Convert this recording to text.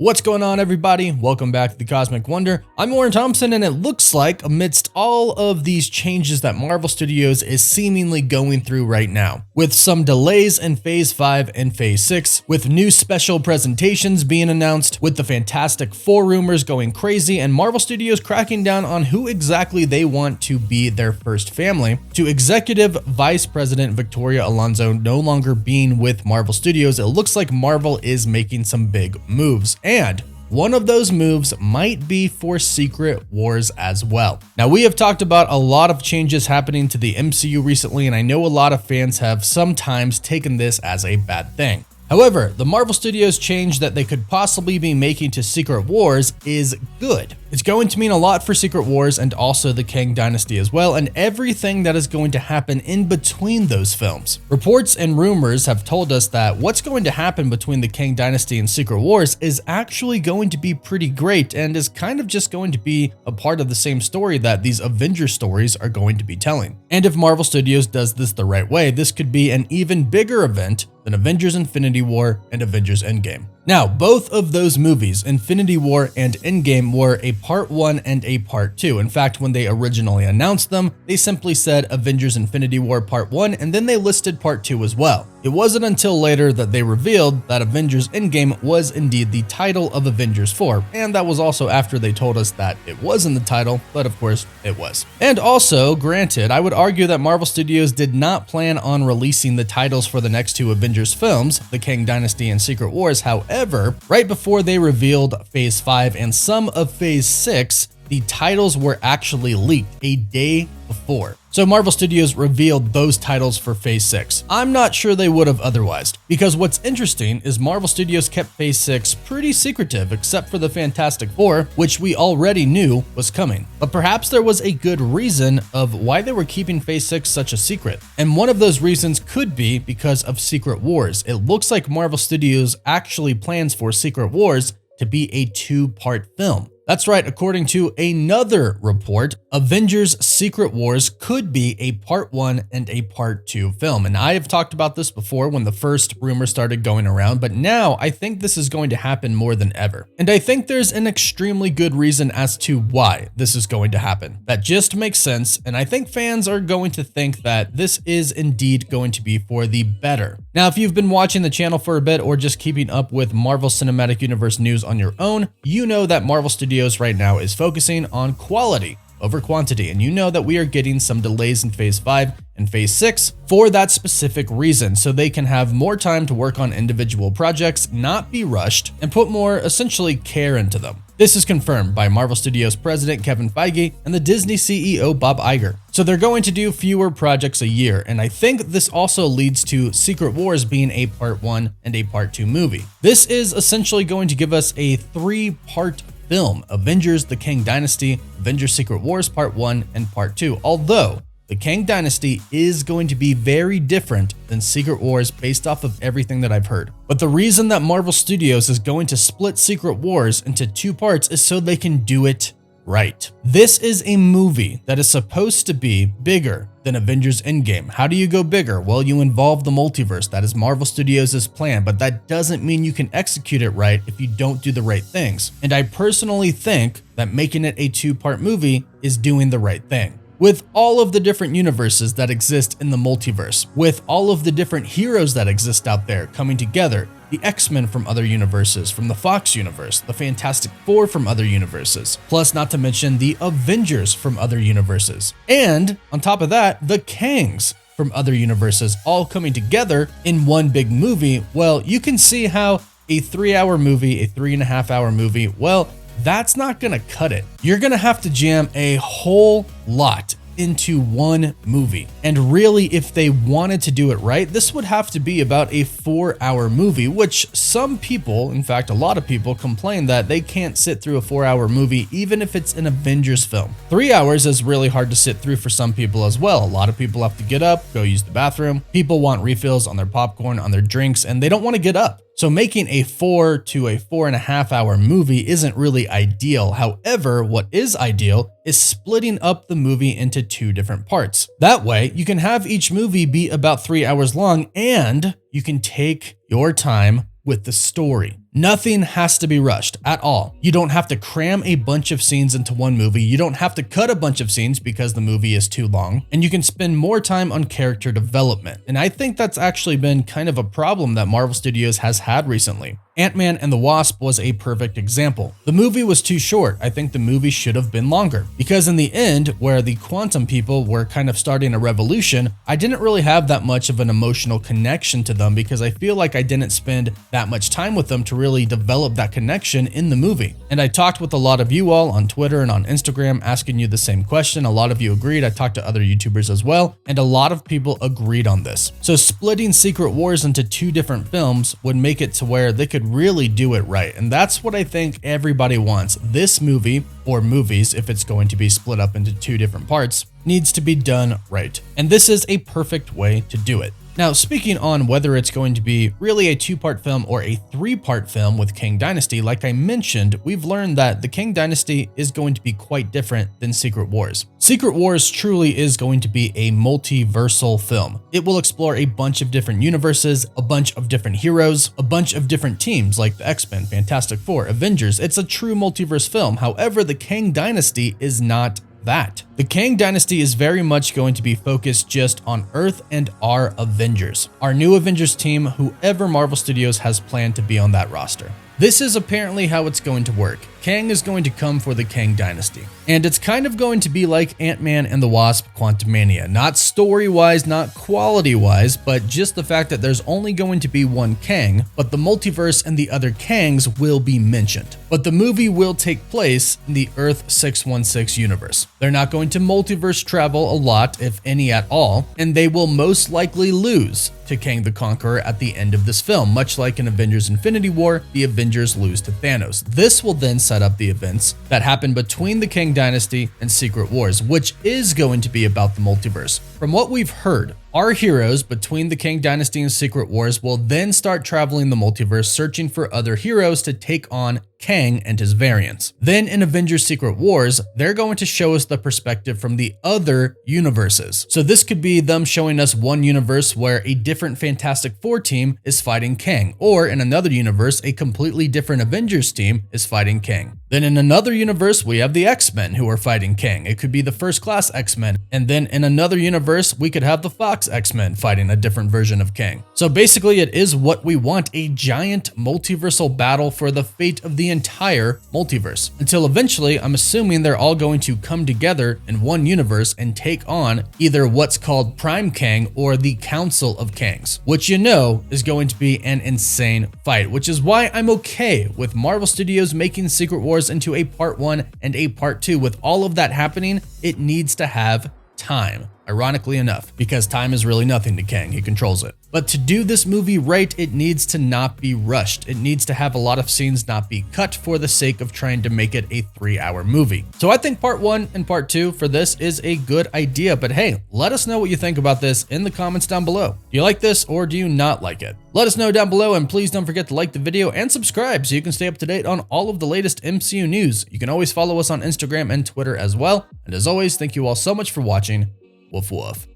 What's going on, everybody? Welcome back to the Cosmic Wonder. I'm Warren Thompson, and it looks like amidst all of these changes that Marvel Studios is seemingly going through right now, with some delays in Phase 5 and Phase 6, with new special presentations being announced, with the Fantastic Four rumors going crazy, and Marvel Studios cracking down on who exactly they want to be their first family, to Executive Vice President Victoria Alonso no longer being with Marvel Studios, it looks like Marvel is making some big moves. And one of those moves might be for Secret Wars as well. Now, we have talked about a lot of changes happening to the MCU recently, and I know a lot of fans have sometimes taken this as a bad thing. However, the Marvel Studios change that they could possibly be making to Secret Wars is good. It's going to mean a lot for Secret Wars and also the Kang Dynasty as well, and everything that is going to happen in between those films. Reports and rumors have told us that what's going to happen between the Kang Dynasty and Secret Wars is actually going to be pretty great and is kind of just going to be a part of the same story that these Avengers stories are going to be telling. And if Marvel Studios does this the right way, this could be an even bigger event than Avengers Infinity War and Avengers Endgame. Now, both of those movies, Infinity War and Endgame, were a Part 1 and a Part 2. In fact, when they originally announced them, they simply said Avengers Infinity War Part 1, and then they listed Part 2 as well. It wasn't until later that they revealed that Avengers Endgame was indeed the title of Avengers 4, and that was also after they told us that it wasn't the title, but of course it was. And also, granted, I would argue that Marvel Studios did not plan on releasing the titles for the next two Avengers films, The Kang Dynasty and Secret Wars. However, right before they revealed Phase 5 and some of Phase 6, the titles were actually leaked a day before. So Marvel Studios revealed those titles for Phase 6. I'm not sure they would have otherwise, because what's interesting is Marvel Studios kept Phase 6 pretty secretive except for the Fantastic Four, which we already knew was coming. But perhaps there was a good reason of why they were keeping Phase 6 such a secret. And one of those reasons could be because of Secret Wars. It looks like Marvel Studios actually plans for Secret Wars to be a two-part film. That's right, according to another report, Avengers Secret Wars could be a Part 1 and a Part 2 film. And I have talked about this before when the first rumor started going around, but now I think this is going to happen more than ever. And I think there's an extremely good reason as to why this is going to happen. That just makes sense, and I think fans are going to think that this is indeed going to be for the better. Now, if you've been watching the channel for a bit or just keeping up with Marvel Cinematic Universe news on your own, you know that Marvel Studios right now is focusing on quality over quantity, and you know that we are getting some delays in Phase 5 and Phase 6 for that specific reason, so they can have more time to work on individual projects, not be rushed, and put more, essentially, care into them. This is confirmed by Marvel Studios president Kevin Feige and the Disney CEO Bob Iger. So they're going to do fewer projects a year, and I think this also leads to Secret Wars being a Part 1 and a Part 2 movie. This is essentially going to give us a three-part film: Avengers The Kang Dynasty, Avengers Secret Wars Part 1 and Part 2, although The Kang Dynasty is going to be very different than Secret Wars based off of everything that I've heard. But the reason that Marvel Studios is going to split Secret Wars into two parts is so they can do it right. This is a movie that is supposed to be bigger than Avengers Endgame. How do you go bigger? Well, you involve the multiverse. That is Marvel Studios' plan, but that doesn't mean you can execute it right if you don't do the right things. And I personally think that making it a two-part movie is doing the right thing. With all of the different universes that exist in the multiverse, with all of the different heroes that exist out there coming together, the X-Men from other universes, from the Fox universe, the Fantastic Four from other universes, plus not to mention the Avengers from other universes. And on top of that, the Kangs from other universes all coming together in one big movie. Well, you can see how a 3-hour movie, a 3.5-hour movie, well, that's not gonna cut it. You're gonna have to jam a whole lot into one movie. And really, if they wanted to do it right, this would have to be about a 4-hour movie, which some people, in fact, a lot of people, complain that they can't sit through a 4-hour movie, even if it's an Avengers film. 3 hours is really hard to sit through for some people as well. A lot of people have to get up, go use the bathroom. People want refills on their popcorn, on their drinks, and they don't want to get up. So making a 4 to a 4.5 hour movie isn't really ideal. However, what is ideal is splitting up the movie into two different parts. That way, you can have each movie be about 3 hours long and you can take your time with the story. Nothing has to be rushed at all. You don't have to cram a bunch of scenes into one movie. You don't have to cut a bunch of scenes because the movie is too long, and you can spend more time on character development. And I think that's actually been kind of a problem that Marvel Studios has had recently. Ant-Man and the Wasp was a perfect example. The movie was too short. I think the movie should have been longer. Because in the end, where the quantum people were kind of starting a revolution, I didn't really have that much of an emotional connection to them because I feel like I didn't spend that much time with them to really develop that connection in the movie. And I talked with a lot of you all on Twitter and on Instagram asking you the same question. A lot of you agreed. I talked to other YouTubers as well, and a lot of people agreed on this. So splitting Secret Wars into two different films would make it to where they could really do it right. And that's what I think everybody wants. This movie, or movies if it's going to be split up into two different parts, needs to be done right. And this is a perfect way to do it. Now, speaking on whether it's going to be really a two-part film or a three-part film with Kang Dynasty, like I mentioned, we've learned that the Kang Dynasty is going to be quite different than Secret Wars. Secret Wars truly is going to be a multiversal film. It will explore a bunch of different universes, a bunch of different heroes, a bunch of different teams like the X-Men, Fantastic Four, Avengers. It's a true multiverse film. However, the Kang Dynasty is not that. The Kang Dynasty is very much going to be focused just on Earth and our Avengers, our new Avengers team, whoever Marvel Studios has planned to be on that roster. This is apparently how it's going to work. Kang is going to come for the Kang Dynasty. And it's kind of going to be like Ant-Man and the Wasp Quantumania. Not story-wise, not quality-wise, but just the fact that there's only going to be one Kang, but the multiverse and the other Kangs will be mentioned. But the movie will take place in the Earth 616 universe. They're not going to multiverse travel a lot, if any at all, and they will most likely lose to Kang the Conqueror at the end of this film. Much like in Avengers Infinity War, the Avengers lose to Thanos. This will then set up the events that happen between the Kang Dynasty and Secret Wars, which is going to be about the multiverse. From what we've heard, our heroes between the Kang Dynasty and Secret Wars will then start traveling the multiverse, searching for other heroes to take on Kang and his variants. Then in Avengers Secret Wars, they're going to show us the perspective from the other universes. So this could be them showing us one universe where a different Fantastic Four team is fighting Kang, or in another universe, a completely different Avengers team is fighting Kang. Then in another universe, we have the X-Men who are fighting Kang. It could be the First Class X-Men. And then in another universe, we could have the Fox X-Men fighting a different version of Kang. So basically it is what we want, a giant multiversal battle for the fate of the entire multiverse. Until eventually, I'm assuming they're all going to come together in one universe and take on either what's called Prime Kang or the Council of Kangs, which you know is going to be an insane fight, which is why I'm okay with Marvel Studios making Secret Wars into a part 1 and a part 2. With all of that happening, it needs to have time. Ironically enough, because time is really nothing to Kang, he controls it. But to do this movie right, it needs to not be rushed. It needs to have a lot of scenes not be cut for the sake of trying to make it a 3-hour movie. So I think part 1 and part 2 for this is a good idea, but hey, let us know what you think about this in the comments down below. Do you like this or do you not like it? Let us know down below, and please don't forget to like the video and subscribe so you can stay up to date on all of the latest MCU news. You can always follow us on Instagram and Twitter as well. And as always, thank you all so much for watching. Woof woof.